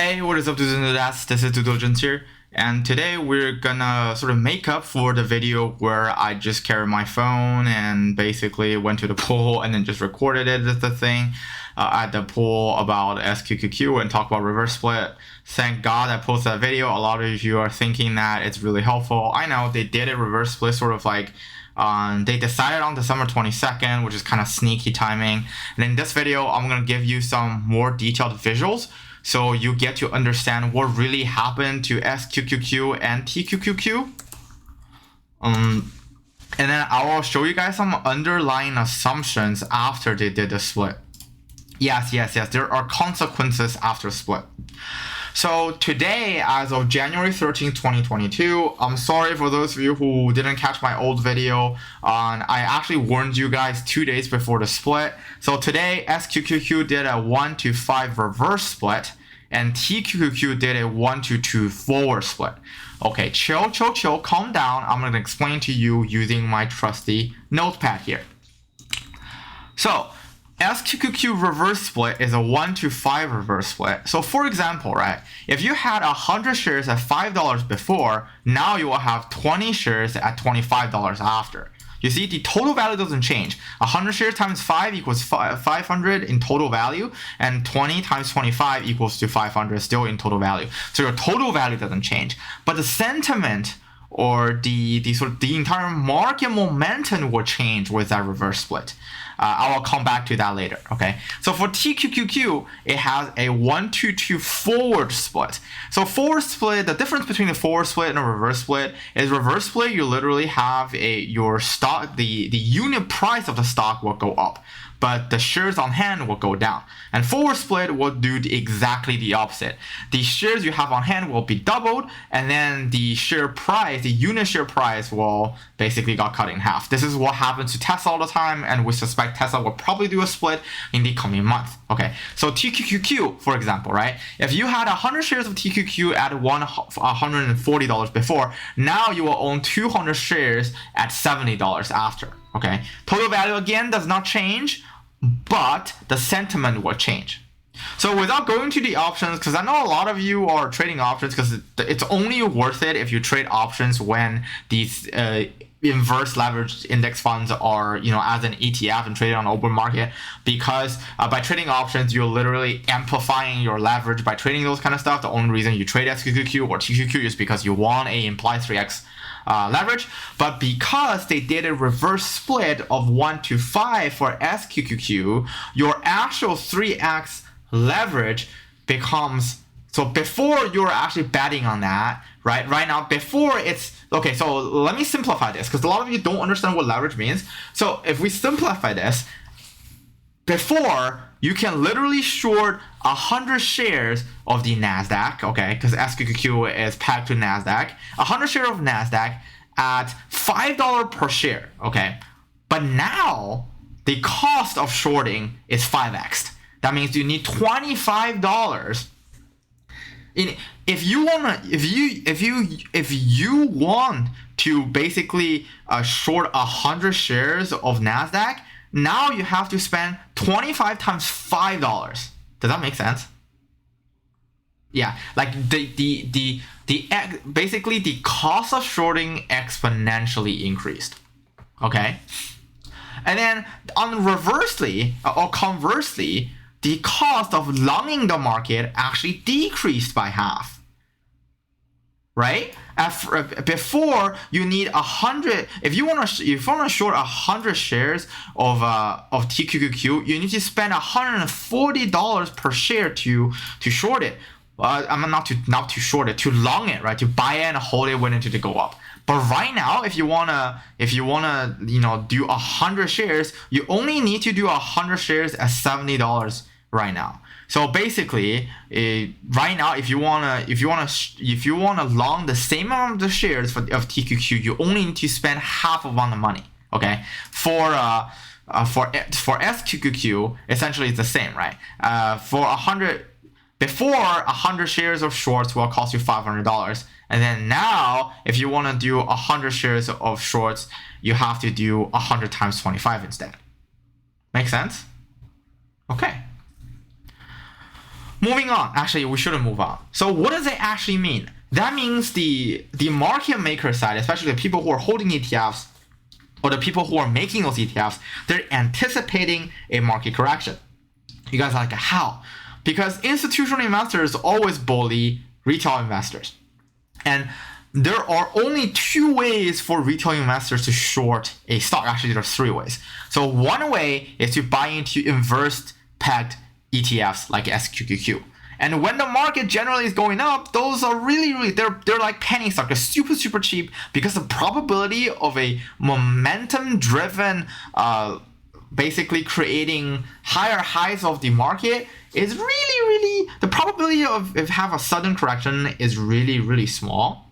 Hey, what is up, Dudes and Dudettes? This is Dudediligence here, and today we're gonna sort of make up for the video where I just carried my phone and basically went to the pool and then just recorded it as the thing at the pool about SQQQ and talk about reverse split. Thank God I posted that video. A lot of you are thinking that it's really helpful. I know they did a reverse split sort of like they decided on December 22nd, which is kind of sneaky timing. And in this video, I'm gonna give you some more detailed visuals so you get to understand what really happened to SQQQ and TQQQ. And then I will show you guys some underlying assumptions after they did the split. Yes, there are consequences after split. So today, as of January 13, 2022, I'm sorry for those of you who didn't catch my old video. I actually warned you guys 2 days before the split. So today, SQQQ did a 1-to-5 reverse split, and TQQQ did a 1-to-2 forward split. Okay, chill, calm down. I'm going to explain to you using my trusty notepad here. So SQQQ reverse split is a 1-to-5 reverse split. So for example, right, if you had 100 shares at $5 before, now you will have 20 shares at $25 after. You see, the total value doesn't change. 100 shares times 5 equals 500 in total value, and 20 times 25 equals to 500 still in total value. So your total value doesn't change, but the sentiment or the entire market momentum will change with that reverse split. I will come back to that later, okay? So for TQQQ, it has a 1-to-2 forward split. So forward split, the difference between a forward split and a reverse split is reverse split, you literally have your stock, the unit price of the stock will go up, but the shares on hand will go down. And forward split will do exactly the opposite. The shares you have on hand will be doubled, and then the share price, the unit share price will basically got cut in half. This is what happens to Tesla all the time, and we suspect Tesla will probably do a split in the coming month. Okay, so TQQQ, for example, right? If you had 100 shares of TQQ at $140 before, now you will own 200 shares at $70 after. Okay, total value again does not change, but the sentiment will change. So without going to the options, because I know a lot of you are trading options because it's only worth it if you trade options when these inverse leveraged index funds are, as an ETF and traded on the open market, because by trading options, you're literally amplifying your leverage by trading those kind of stuff. The only reason you trade SQQQ or TQQQ is because you want a implied 3x leverage, but because they did a reverse split of 1-to-5 for SQQQ, your actual 3x leverage becomes, so before you're actually betting on that, right now, before it's, okay, so let me simplify this because a lot of you don't understand what leverage means. So if we simplify this, before you can literally short 100 shares of the NASDAQ, okay, because SQQQ is pegged to NASDAQ, 100 shares of NASDAQ at $5 per share, okay? But now the cost of shorting is 5x. That means you need $25. If you want to basically short 100 shares of NASDAQ, now you have to spend 25 times $5. Does that make sense? Yeah, like basically the cost of shorting exponentially increased. Okay, and then conversely, the cost of longing the market actually decreased by half. Right? Before you need 100. If you want to short 100 shares of TQQQ, you need to spend $140 per share to short it. Not to short it, to long it, right? To buy it and hold it when it to go up. But right now, if you wanna do 100 shares, you only need to do 100 shares at $70 right now. So basically, right now, if you wanna long the same amount of shares of TQQ, you only need to spend half of the money. Okay, for SQQQ, essentially it's the same, right? For 100 shares of shorts will cost you $500, and then now if you want to do 100 shares of shorts, you have to do 100 times 25 instead. Make sense? Okay. Moving on. Actually, we shouldn't move on. So what does it actually mean? That means the market maker side, especially the people who are holding ETFs or the people who are making those ETFs, they're anticipating a market correction. You guys are like, how? Because institutional investors always bully retail investors. And there are only 2 ways for retail investors to short a stock. Actually, there are 3 ways. So one way is to buy into inverse pegged ETFs like SQQQ. And when the market generally is going up, those are really, they're like penny stock. They're super cheap because the probability of a momentum-driven, basically creating higher highs of the market is really, the probability of have a sudden correction is really small.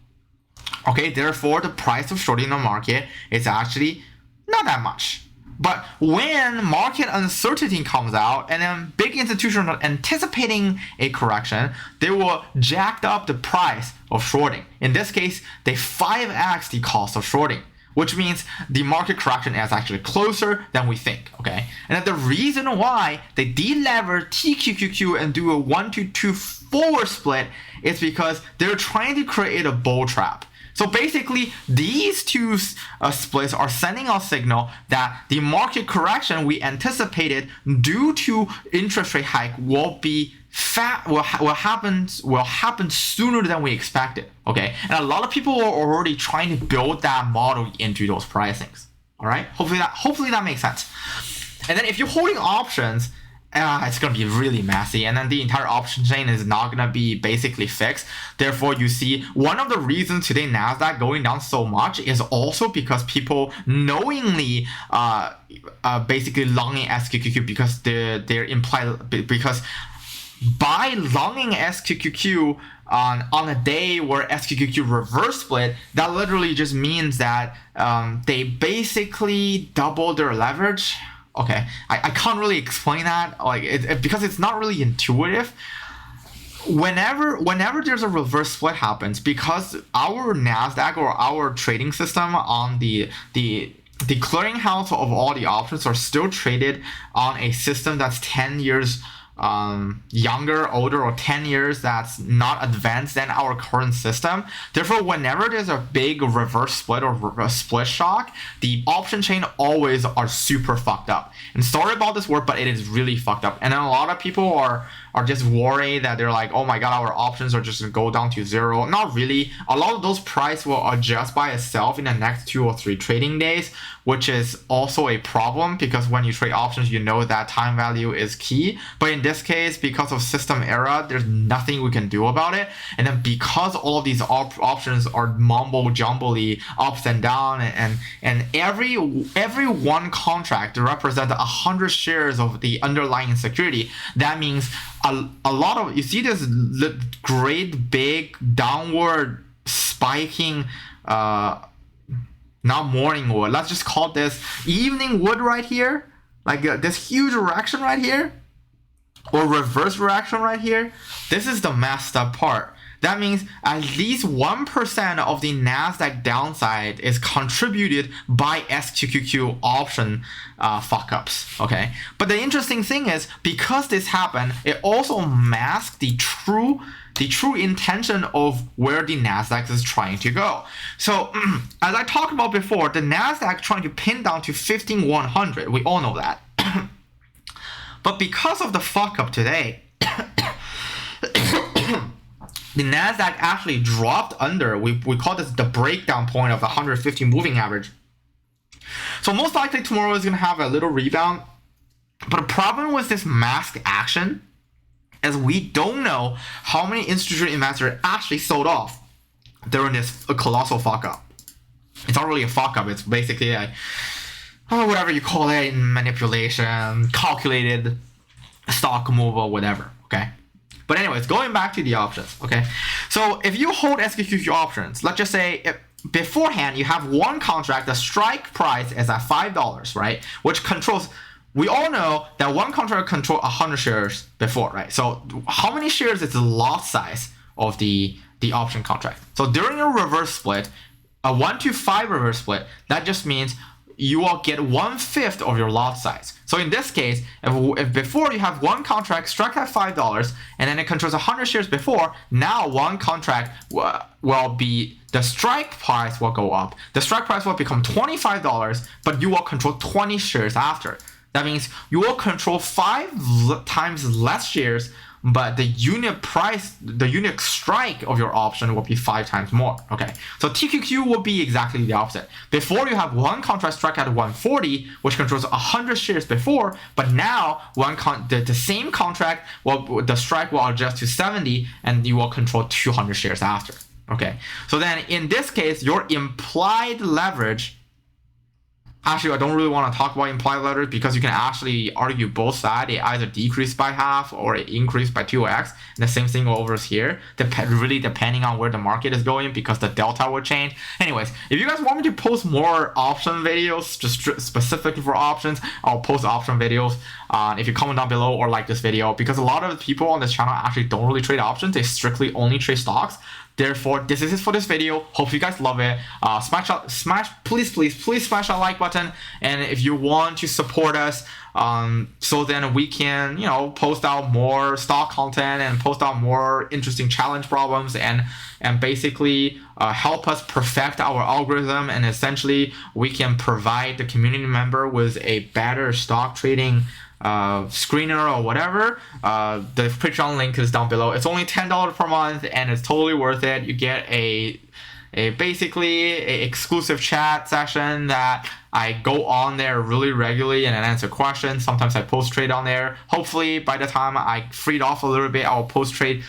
Okay, therefore the price of shorting the market is actually not that much. But when market uncertainty comes out and then big institutions are anticipating a correction, they will jack up the price of shorting. In this case, they 5x the cost of shorting, which means the market correction is actually closer than we think, okay? And then the reason why they de-lever TQQQ and do a 1-to-2 forward split is because they're trying to create a bull trap. So basically, these 2 splits are sending a signal that the market correction we anticipated due to interest rate hike will happen sooner than we expected. Okay, and a lot of people are already trying to build that model into those pricings. All right, hopefully that makes sense. And then if you're holding options, it's going to be really messy, and then the entire option chain is not going to be basically fixed. Therefore, you see one of the reasons today NASDAQ going down so much is also because people knowingly basically longing SQQQ because they're implied, because by longing SQQQ on a day where SQQQ reverse split, that literally just means that they basically double their leverage. Okay, I can't really explain that, like because it's not really intuitive. Whenever there's a reverse split happens, because our NASDAQ or our trading system on the clearinghouse of all the options are still traded on a system that's 10 years younger, older, or 10 years that's not advanced than our current system. Therefore, whenever there's a big reverse split or a split shock, the option chain always are super fucked up. And sorry about this word, but it is really fucked up. And then a lot of people are just worried that they're like, oh my god, our options are just gonna go down to 0. Not really. A lot of those price will adjust by itself in the next 2 or 3 trading days, which is also a problem because when you trade options, you know that time value is key. But in this case, because of system error, there's nothing we can do about it. And then because all of these options are mumbo-jumbly ups and down, and every one contract represents 100 shares of the underlying security, that means a lot of, you see this great big downward spiking, not morning wood, let's just call this evening wood right here, like this huge reaction right here, or reverse reaction right here. This is the messed up part. That means at least 1% of the NASDAQ downside is contributed by SQQQ option fuck-ups, okay? But the interesting thing is, because this happened, it also masks the true intention of where the NASDAQ is trying to go. So, as I talked about before, the NASDAQ trying to pin down to 15,100. We all know that. But because of the fuck-up today, the NASDAQ actually dropped under, we call this the breakdown point of the 150 moving average. So most likely tomorrow is going to have a little rebound. But the problem with this mask action is we don't know how many institutional investors actually sold off during this colossal fuck up. It's not really a fuck up, it's basically like, whatever you call it, manipulation, calculated stock move or whatever, okay? But anyways, going back to the options, okay? So if you hold SQQQ options, let's just say beforehand you have one contract, the strike price is at $5, right? Which controls, we all know that one contract controls 100 shares before, right? So how many shares is the lot size of the option contract? So during a reverse split, a 1-to-5 reverse split, that just means you will get 1/5 of your lot size. So in this case, if before you have one contract struck at $5 and then it controls 100 shares before, now one contract will be, the strike price will go up. The strike price will become $25, but you will control 20 shares after. That means you will control 5 times less shares, but the unit price, the unit strike of your option will be 5 times more. Okay, so TQQ will be exactly the opposite. Before you have one contract struck at 140, which controls 100 shares before, but now the same contract, the strike will adjust to 70, and you will control 200 shares after. Okay, so then in this case, your implied leverage. Actually, I don't really want to talk about implied leverage because you can actually argue both sides. It either decreased by half or it increased by 2x. And the same thing over here, really depending on where the market is going, because the delta will change. Anyways, if you guys want me to post more option videos, just specifically for options, I'll post option videos. If you comment down below or like this video, because a lot of people on this channel actually don't really trade options. They strictly only trade stocks. Therefore, this is it for this video. Hope you guys love it. Please smash that like button. And if you want to support us, so then we can, post out more stock content and post out more interesting challenge problems and basically help us perfect our algorithm. And essentially, we can provide the community member with a better stock trading screener or whatever. The Patreon link is down below. It's only $10 per month and it's totally worth it. You get basically a exclusive chat session that I go on there really regularly and answer questions. Sometimes I post trade on there. Hopefully by the time I freed off a little bit, I'll post trade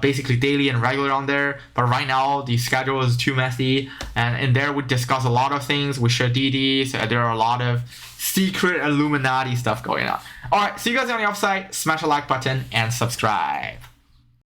basically daily and regular on there. But right now the schedule is too messy, and in there we discuss a lot of things. We share DDs. There are a lot of secret Illuminati stuff going on. All right, see you guys on the upside. Smash the like button and subscribe.